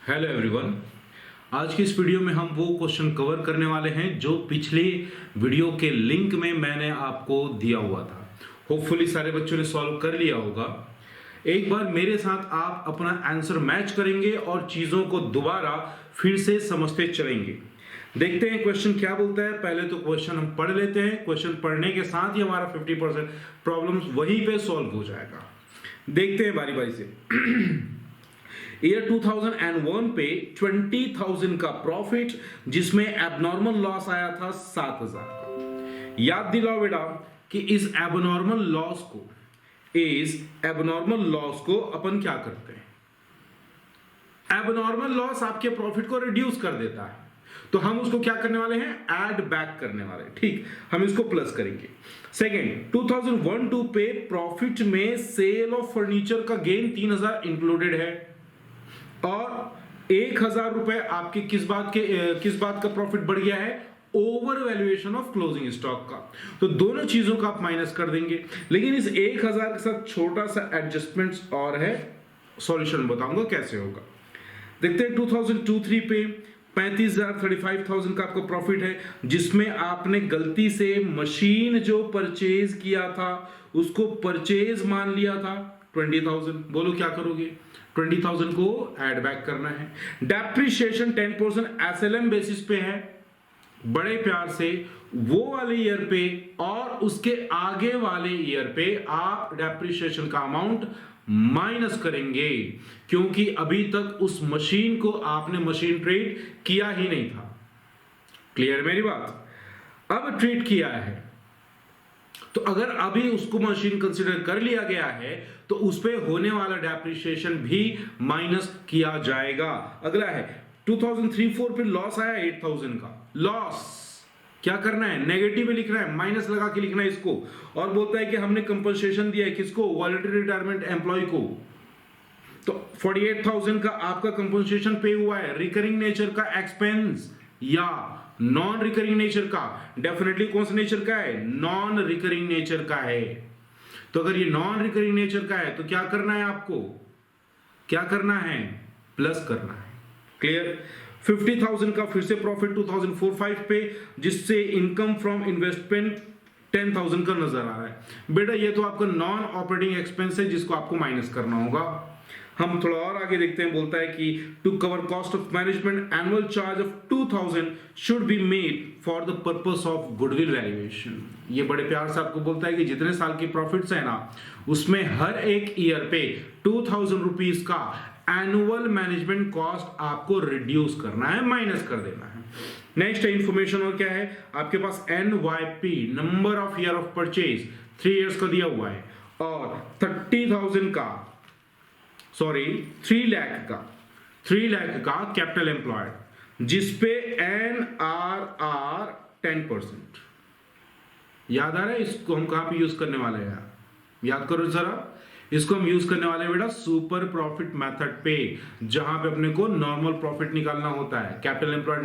Hello everyone. आज की इस वीडियो में हम वो क्वेश्चन कवर करने वाले हैं जो पिछले वीडियो के लिंक में मैंने आपको दिया हुआ था। होपफुली सारे बच्चों ने सॉल्व कर लिया होगा। एक बार मेरे साथ आप अपना आंसर मैच करेंगे और चीजों को दोबारा फिर से समझते चलेंगे। देखते हैं क्वेश्चन क्या बोलता है। पहले तो क्वेश्चन हम पढ़ लेते हैं। क्वेश्चन पढ़ने के साथ ही हमारा 50% प्रॉब्लम्स वहीं पे सॉल्व हो जाएगा। देखते हैं बारी बारी से। ईयर 2001 पे 20,000 का प्रॉफिट जिसमें एबनॉर्मल लॉस आया था 7,000 का। याद दिलाओ बेटा कि इस एबनॉर्मल लॉस को अपन क्या करते हैं। एबनॉर्मल लॉस आपके प्रॉफिट को रिड्यूस कर देता है, तो हम उसको क्या करने वाले हैं, ऐड बैक करने वाले हैं। ठीक, हम इसको प्लस करेंगे। सेकेंड, 2001-2 पे प्रॉफिट में सेल ऑफ फर्नीचर का गेन 3,000 इंक्लूडेड है और 1,000 रुपए आपके किस बात का प्रॉफिट बढ़ गया है, over valuation of closing stock का। तो दोनों चीजों का आप माइनस कर देंगे, लेकिन इस 1,000 के साथ छोटा सा एडजस्टमेंट्स और है। सॉल्यूशन बताऊंगा कैसे होगा। देखते हैं 2002-3 पे 35,000 का आपका प्रॉफिट है, जिसमें आपने गलती से मशीन जो परचेज किया था उसको परचेज मान लिया था 20,000। बोलो क्या करोगे, 20,000 को ऐड बैक करना है। डेप्रिसिएशन 10% एसएलएम बेसिस पे है, बड़े प्यार से वो वाले ईयर पे और उसके आगे वाले ईयर पे आप डेप्रिसिएशन का अमाउंट माइनस करेंगे, क्योंकि अभी तक उस मशीन को आपने मशीन ट्रीट किया ही नहीं था। क्लियर मेरी बात? अब ट्रीट किया है तो अगर अभी उसको मशीन कंसीडर कर लिया गया है तो उस पे होने वाला डेप्रिसिएशन भी माइनस किया जाएगा। अगला है 2003-4 पे लॉस आया 8,000 का। लॉस क्या करना है, नेगेटिव में लिखना है, माइनस लगा के लिखना है इसको। और बोलता है कि हमने कंपनसेशन दिया है किसको, वॉलंटरी रिटायरमेंट एम्प्लॉय को। तो 48,000 का आपका कंपनसेशन पे हुआ है। रिकरिंग नेचर का एक्सपेंस या नॉन रिकरिंग नेचर का? डेफिनेटली कौन सा नेचर का है, नॉन रिकरिंग नेचर का है। तो अगर ये नॉन रिकरिंग नेचर का है तो क्या करना है आपको, क्या करना है, प्लस करना है। क्लियर? 50,000 का फिर से प्रॉफिट 2004-5 पे, जिससे इनकम फ्रॉम इन्वेस्टमेंट 10,000 का नजर आ रहा है। बेटा ये तो आपका नॉन ऑपरेटिंग एक्सपेंस है जिसको आपको माइनस करना होगा। हम थोड़ा और आगे देखते हैं। बोलता है कि to cover cost of management annual charge of 2,000 should be made for the purpose of goodwill valuation. ये बड़े प्यार से आपको बोलता है कि जितने साल की प्रॉफिट्स है ना, उसमें हर एक ईयर पे 2,000 रुपीज का एनुअल मैनेजमेंट कॉस्ट आपको रिड्यूस करना है, माइनस कर देना है। नेक्स्ट इंफॉर्मेशन और क्या है आपके पास, NYP number of year of purchase 3 years का दिया हुआ है और 30,000 का 3 लाख का कैपिटल एम्प्लॉयड, जिसपे NRR 10%। याद आ रहा है इसको हम कहां पे यूज करने वाले हैं, याद करो जरा। इसको हम यूज करने वाले हैं बेटा सुपर प्रॉफिट मेथड पे, जहां पे अपने को नॉर्मल प्रॉफिट निकालना होता है। Capital employed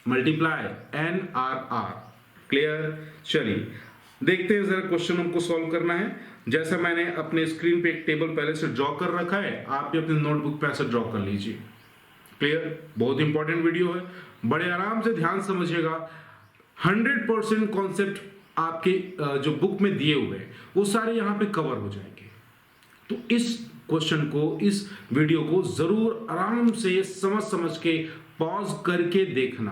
multiply NRR। Clear? चलिए देखते हैं जरा क्वेश्चन हमको सॉल्व करना है। जैसा मैंने अपने स्क्रीन पे एक टेबल पहले से ड्रॉ कर रखा है, आप भी अपने नोटबुक पे ऐसा ड्रॉ कर लीजिए। क्लियर? बहुत इंपॉर्टेंट वीडियो है, बड़े आराम से ध्यान समझिएगा। 100% कॉन्सेप्ट आपके जो बुक में दिए हुए हैं वो सारे यहां पे कवर हो जाएंगे। तो इस क्वेश्चन को, इस वीडियो को जरूर आराम से समझ के पॉज करके देखना।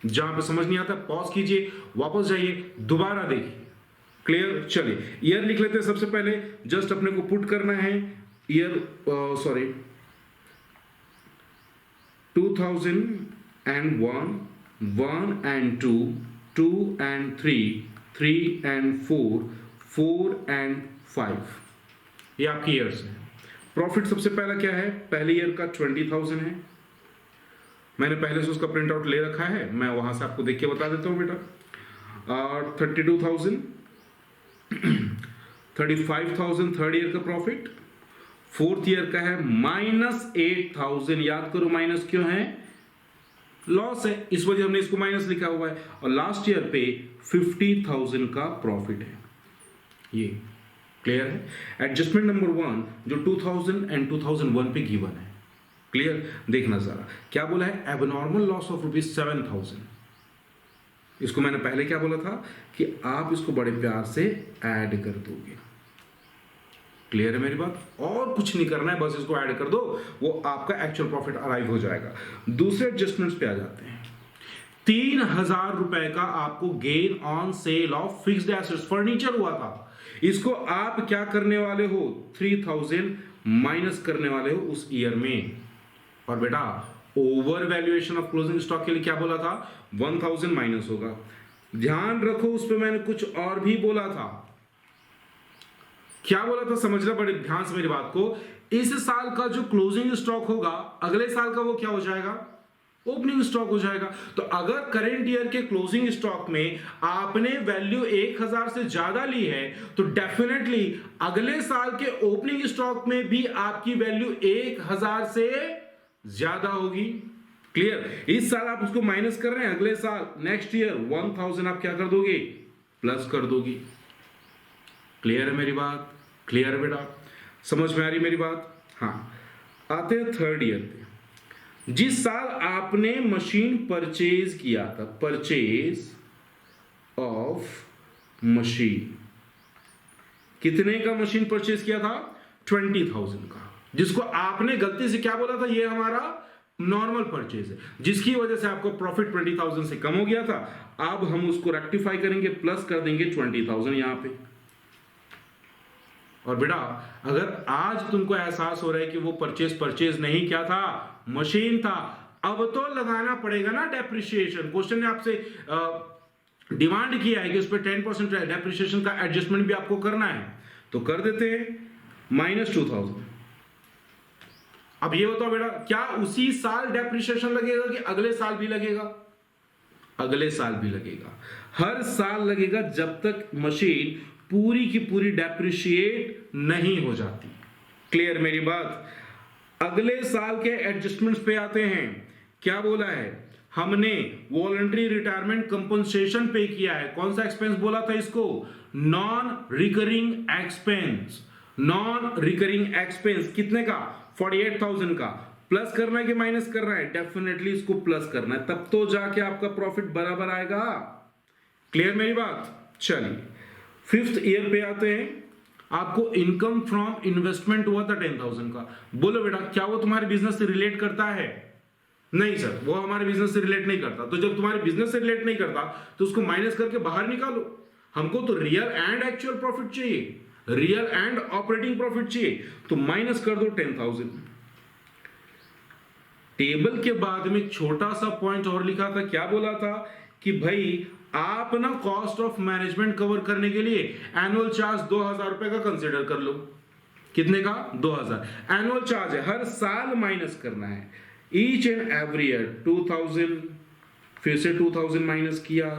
जहां पे समझ नहीं आता पॉज कीजिए, वापस जाइए, दोबारा देखिए। क्लियर? चलिए ईयर लिख लेते हैं। सबसे पहले जस्ट अपने को पुट करना है year 2001, 1 and 2, 2 and 3, 3 and 4, 4 and 5। ये आपकी ईयर्स है। प्रॉफिट सबसे पहला क्या है, पहले ईयर का 20,000 है। मैंने पहले से उसका प्रिंट आउट ले रखा है, मैं वहां से आपको देख के बता देता हूं बेटा। और 32,000, 35,000 थर्ड ईयर का प्रॉफिट। फोर्थ ईयर का है -8,000। याद करो माइनस क्यों है, लॉस है, इस वजह हमने इसको माइनस लिखा हुआ है। और लास्ट ईयर पे 50,000 का प्रॉफिट है। ये क्लियर है? एडजस्टमेंट नंबर 1 जो 2000 एंड 2001 पे गिवन है। क्लियर? देखना जरा क्या बोला है, एबनॉर्मल लॉस ऑफ ₹7,000। इसको मैंने पहले क्या बोला था कि आप इसको बड़े प्यार से ऐड कर दोगे। क्लियर है मेरी बात? और कुछ नहीं करना है, बस इसको ऐड कर दो, वो आपका एक्चुअल प्रॉफिट अराइव हो जाएगा। दूसरे एडजस्टमेंट्स पे आ जाते हैं। 3,000 रुपए का आपको gain on sale of fixed assets, furniture हुआ था, इसको आप क्या करने वाले हो, 3,000 माइनस करने वाले हो उस ईयर में। और बेटा over valuation of closing stock के लिए क्या बोला था, 1,000 माइनस होगा। ध्यान रखो उस पर मैंने कुछ और भी बोला था। क्या बोला था समझना बड़े ध्यान से मेरी बात को। इस साल का जो क्लोजिंग स्टॉक होगा अगले साल का वो क्या हो जाएगा, ओपनिंग स्टॉक हो जाएगा। तो अगर करंट ईयर के क्लोजिंग स्टॉक में आपने वैल्यू 1,000 से ज्यादा ली है तो डेफिनेटली अगले साल के ओपनिंग स्टॉक में भी आपकी वैल्यू 1,000 से ज्यादा होगी। क्लियर? इस साल आप उसको माइनस कर रहे हैं, अगले साल नेक्स्ट ईयर 1,000 आप क्या कर दोगे, प्लस कर दोगे। क्लियर है मेरी बात? क्लियर है बेटा? समझ में आ रही मेरी बात? हाँ, आते हैं थर्ड ईयर पे। जिस साल आपने मशीन परचेज किया था, परचेज ऑफ मशीन, कितने का मशीन परचेज किया था, 20,000 का, जिसको आपने गलती से क्या बोला था, ये हमारा नॉर्मल परचेज है, जिसकी वजह से आपको प्रॉफिट 20,000 से कम हो गया था। अब हम उसको रेक्टिफाई करेंगे, प्लस कर देंगे 20,000 यहां पे। और बेटा अगर आज तुमको एहसास हो रहा है कि वो परचेज नहीं क्या था, मशीन था, अब तो लगाना पड़ेगा ना डेप्रिसिएशन। क्वेश्चन ने आपसे डिमांड किया है कि उस पर 10% डेप्रिसिएशन का एडजस्टमेंट भी आपको करना है, तो कर देते हैं, -2,000। अब ये बताओ बेटा, क्या उसी साल डेप्रिसिएशन लगेगा कि अगले साल भी लगेगा? अगले साल भी लगेगा, हर साल लगेगा जब तक मशीन पूरी की पूरी डेप्रिशिएट नहीं हो जाती। क्लियर मेरी बात? अगले साल के एडजस्टमेंट्स पे आते हैं। क्या बोला है हमने, वॉलंटरी रिटायरमेंट कंपनसेशन पे किया है। कौन सा एक्सपेंस बोला था इसको, non recurring expense. Non recurring expense कितने का, 48,000 का। प्लस करना है कि माइनस करना है, डेफिनेटली इसको प्लस करना है, तब तो जाके आपका प्रॉफिट बराबर आएगा। क्लियर मेरी बात? चलिए फिफ्थ ईयर पे आते हैं। आपको इनकम फ्रॉम इन्वेस्टमेंट हुआ था 10,000 का। बोलो बेटा क्या वो तुम्हारे बिजनेस से रिलेट करता है? नहीं सर, वो हमारे बिजनेस से रिलेट नहीं करता। तो जब तुम्हारे बिजनेस से रिलेट नहीं करता तो उसको माइनस करके बाहर निकालो। हमको तो रियल एंड एक्चुअल प्रॉफिट चाहिए, रियल एंड ऑपरेटिंग प्रॉफिट चाहिए, तो माइनस कर दो 10,000। टेबल के बाद में छोटा सा पॉइंट और लिखा था। क्या बोला था कि भाई आप ना कॉस्ट ऑफ मैनेजमेंट कवर करने के लिए एनुअल चार्ज 2,000 रुपए का कंसिडर कर लो। कितने का, 2,000 एनुअल चार्ज है, हर साल माइनस करना है, ईच एंड एवरी ईयर 2,000, फिर से 2,000 माइनस किया,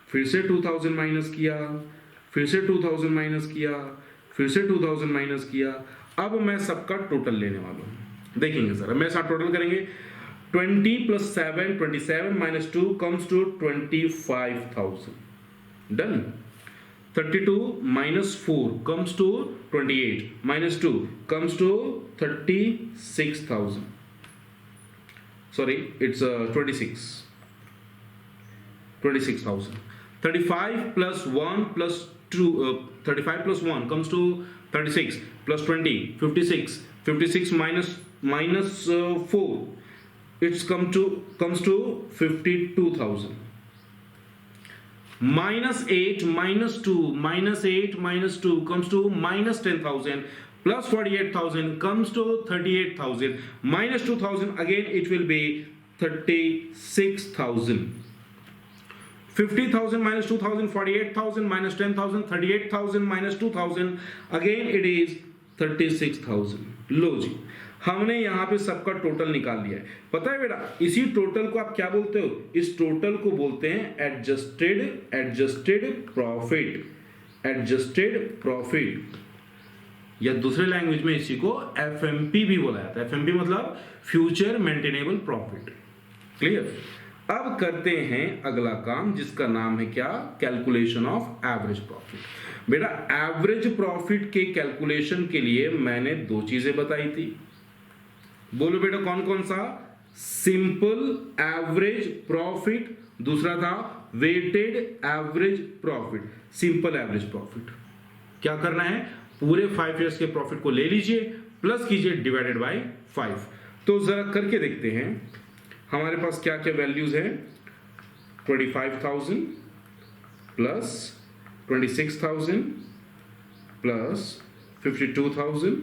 फिर से 2,000 माइनस किया, फिर से 2,000 माइनस किया, फिर से 2,000 माइनस किया। अब मैं सबका टोटल लेने वाला हूं, देखेंगे सर। मैं साथ टोटल करेंगे, 20 plus 7, 27 minus 2 comes to 25,000. Done. 32 minus 4 comes to 28. Minus 2 comes to 36,000. Sorry, it's 26. 26,000. 35 plus 1 plus 2, 35 plus 1 comes to 36 plus 20, 56. 56 minus 4. It's comes to 52,000. Minus 8 minus 2 minus 8 minus 2 comes to minus 10,000. Plus 48,000 comes to 38,000. Minus 2,000 again it will be 36,000. 50,000 minus 2,000, 48,000 minus 10,000, 38,000 minus 2,000 again it is 36,000. लो जी, हमने यहां पे सबका total निकाल लिया है। पता है बेटा, इसी टोटल को आप क्या बोलते हो, इस टोटल को बोलते हैं एडजस्टेड प्रॉफिट, या दूसरे लैंग्वेज में इसी को एफएमपी भी बोला जाता है। एफएमपी मतलब फ्यूचर मेंटेनेबल प्रॉफिट। क्लियर? अब करते हैं अगला काम जिसका नाम है क्या, कैलकुलेशन ऑफ एवरेज प्रॉफिट। बेटा एवरेज प्रॉफिट के कैलकुलेशन के लिए मैंने दो चीजें बताई थी। बोलो बेटा कौन कौन सा? सिंपल एवरेज प्रॉफिट, दूसरा था weighted average profit, simple average profit. क्या करना है? पूरे 5 इयर्स के प्रॉफिट को ले लीजिए, प्लस कीजिए डिवाइडेड बाय 5। तो जरा करके देखते हैं हमारे पास क्या क्या वैल्यूज है। 25,000 प्लस 26,000 प्लस 52,000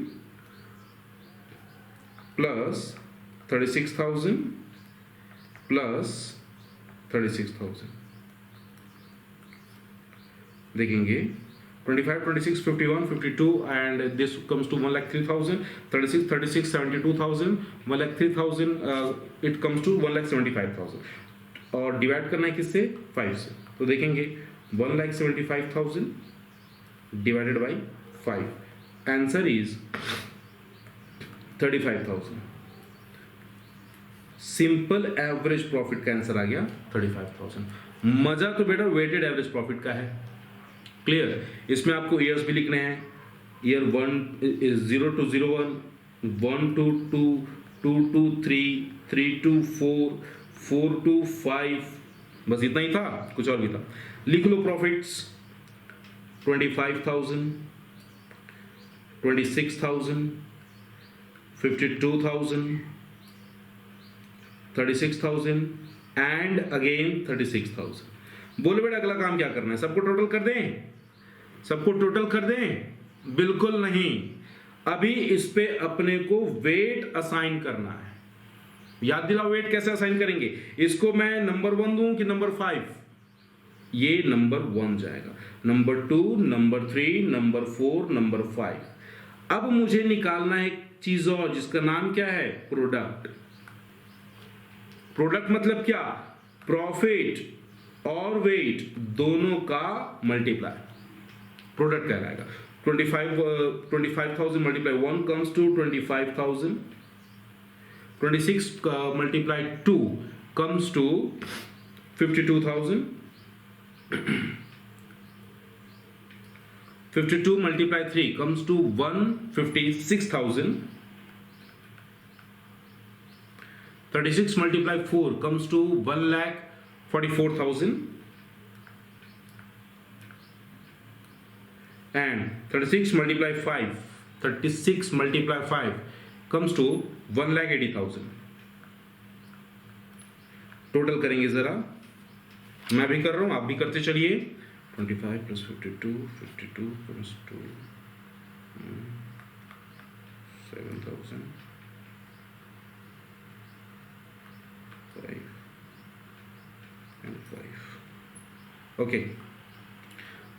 प्लस 36,000 प्लस 36,000। देखेंगे 25, 26, 51, 52 and this comes to 1,03,000, 36, 36, 72,000, 1,03,000 it comes to 1,75,000 और डिवाइड करना है किससे? 5 से। तो देखेंगे 1,75,000 divided by 5, answer is 35,000। Simple average profit का आंसर आ गया 35,000। मजा तो बेटा वेटेड एवरेज प्रॉफिट का है। क्लियर? इसमें आपको ईयर्स भी लिखने हैं, year 0 to 01, 1 to 2, 2 to 3, 3 to 4, 4 to 5, बस इतना ही था, कुछ और भी था। लिख लो प्रॉफिट्स 25,000, 26,000, 52,000, 36,000 एंड अगेन 36,000। बोलो बेटा अगला काम क्या करना है? सबको टोटल कर दें? सबको टोटल कर दें? बिल्कुल नहीं, अभी इस पे अपने को वेट असाइन करना है। याद दिलाओ वेट कैसे असाइन करेंगे? इसको मैं नंबर 1 दूं कि नंबर 5? ये नंबर 1 जाएगा, नंबर 2, नंबर 3, नंबर 4, नंबर 5। अब मुझे निकालना है एक चीज और जिसका नाम क्या है? प्रोडक्ट। प्रोडक्ट मतलब क्या? प्रॉफिट और वेट दोनों का मल्टीप्लाई प्रोडक्ट कहलाएगा। 25,000 multiply 1 comes to 25,000, 26 multiply 2 comes to 52,000, 52 multiply 3 comes to 156,000, 36 multiply 4 comes to 1,44,000 and 36 multiply 5 comes to 1,80,000। Total करेंगे जरा, मैं भी कर रहा हूं, आप भी करते चलिए। 25 plus 52, 52 comes to 7,000, 5 and 5. Okay,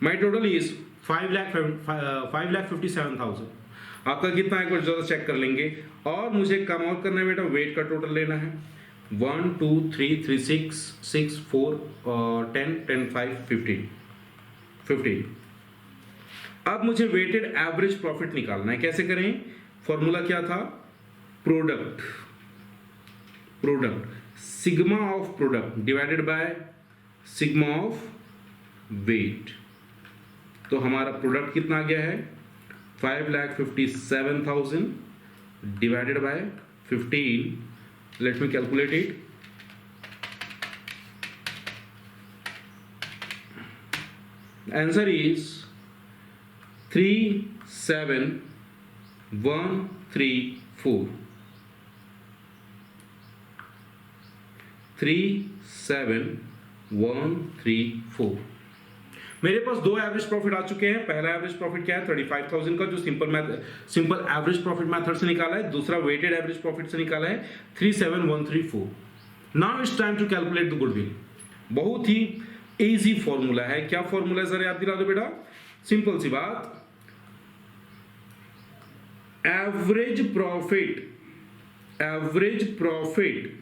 my total is 5,57,000। आपका कितना एक बार जरा चेक कर लेंगे। और मुझे कम आउट करना है बेटा, वेट का टोटल लेना है। 1 2 3 3 6 6 4 10 10 5 15। अब मुझे वेटेड एवरेज प्रॉफिट निकालना है। कैसे करें? फॉर्मूला क्या था? Product sigma of product divided by sigma of weight. तो हमारा प्रोडक्ट कितना आ गया है? 5,57,000 divided by 15। Let me calculate it. Answer is 37,134। 37,134। मेरे पास दो एवरेज प्रॉफिट आ चुके हैं। पहला एवरेज प्रॉफिट क्या है? 35,000 का, जो सिंपल एवरेज प्रॉफिट मेथड से निकाला है। दूसरा वेटेड एवरेज प्रॉफिट से निकाला है 37,134। Now it's time to calculate the goodwill. बहुत ही इजी फॉर्मूला है। क्या फॉर्मूला है जरा याद दिला दो बेटा। सिंपल सी बात, एवरेज प्रॉफिट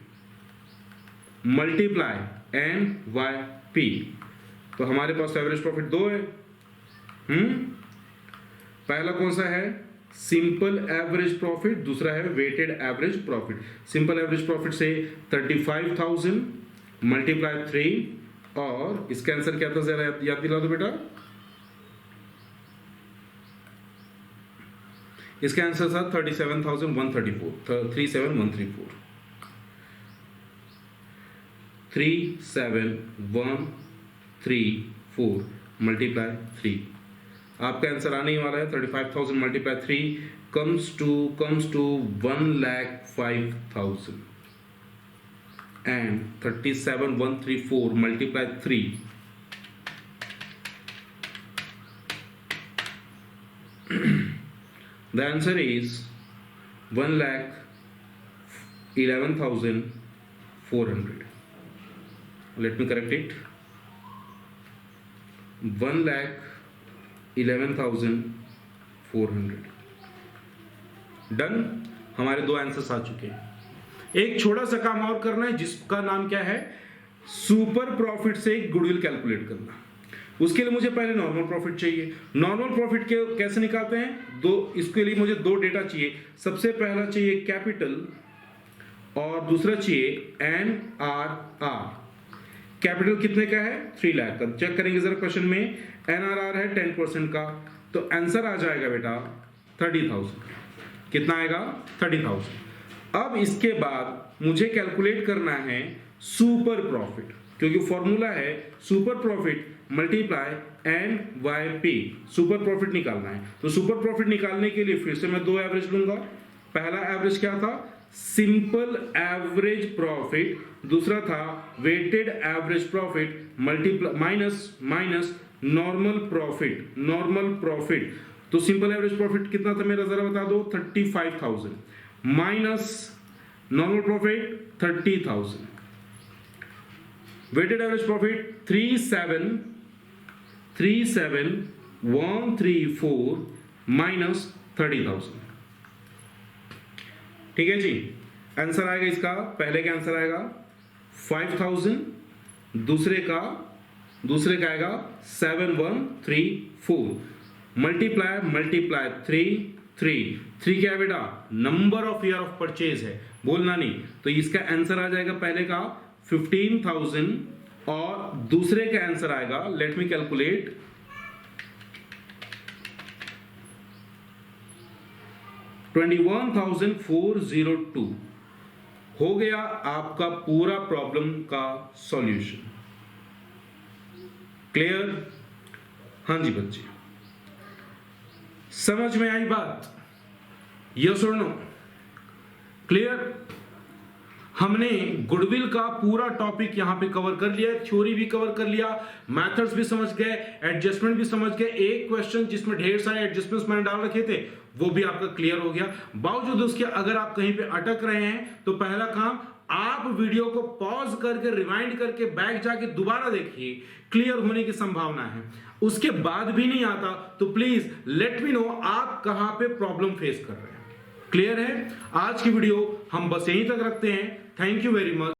मल्टीप्लाई NYP। तो हमारे पास एवरेज प्रॉफिट 2 है। पहला कौन सा है? सिंपल एवरेज प्रॉफिट, दूसरा है weighted average profit. Simple average profit से 35,000 मल्टीप्लाई 3 और इसका आंसर क्या था जरा याद दिला दो बेटा। इसका आंसर था 37,134, 37,134, 37,134 मल्टीप्लाई 3। आपका आंसर आने ही वाला है 35,000 multiply 3 comes to 1,05,000 and 37,134 multiply 3 the answer is 1,11,400. Let me correct it. 1,11,400. Done. हमारे दो आंसर्स आ चुके हैं। एक छोटा सा काम और करना है जिसका नाम क्या है, सुपर प्रॉफिट से गुडविल कैलकुलेट करना। उसके लिए मुझे पहले नॉर्मल प्रॉफिट चाहिए। नॉर्मल प्रॉफिट के कैसे निकालते हैं, इसके लिए मुझे दो डेटा चाहिए। सबसे पहला चाहिए कैपिटल और दूसरा चाहिए NRR। कैपिटल कितने का है, 3 लाख का। चेक करेंगे जरा क्वेश्चन में, NRR है 10% का, तो आंसर आ जाएगा बेटा 30,000। कितना आएगा, 30,000। अब इसके बाद मुझे कैलकुलेट करना है सुपर प्रॉफिट, क्योंकि फॉर्मूला है super profit multiply NYP। Super profit निकालना है, तो सुपर प्रॉफिट निकालने के लिए फिर से मैं दो एवरेज लूंगा। पहला एवरेज क्या था, सिंपल एवरेज प्रॉफिट, दूसरा था weighted average profit multiply minus normal profit. तो सिंपल एवरेज प्रॉफिट कितना था मेरा, जरा बता दो, 35,000 minus normal profit 30,000, weighted average profit 37,134 minus 30,000। ठीक है जी। आंसर आएगा इसका, पहले का आंसर आएगा 5,000, दूसरे का आएगा 7,134 मल्टीप्लाई 3 क्या है बेटा, number of year of purchase है, बोलना नहीं। तो इसका आंसर आ जाएगा पहले का 15,000 और दूसरे का आंसर आएगा, लेट मी कैलकुलेट, 21,402। हो गया आपका पूरा प्रॉब्लम का सॉल्यूशन। क्लियर? हाँ जी बच्चे, समझ में आई बात? यस और नो? क्लियर? हमने गुडविल का पूरा टॉपिक यहां पे कवर कर लिया, थ्योरी भी कवर कर लिया, मेथड्स भी समझ गए, एडजस्टमेंट भी समझ गए। एक क्वेश्चन जिसमें ढेर सारे एडजस्टमेंट्स मैंने डाल रखे थे वो भी आपका क्लियर हो गया। बावजूद उसके अगर आप कहीं पे अटक रहे हैं तो पहला काम, आप वीडियो को पॉज करके रिवाइंड करके बैक जाके दोबारा देखिए, क्लियर होने की संभावना है। उसके बाद भी नहीं आता तो प्लीज लेट मी नो आप कहां पे प्रॉब्लम फेस कर रहे हैं। क्लियर है? आज की वीडियो हम बस यहीं तक रखते हैं। Thank you very much.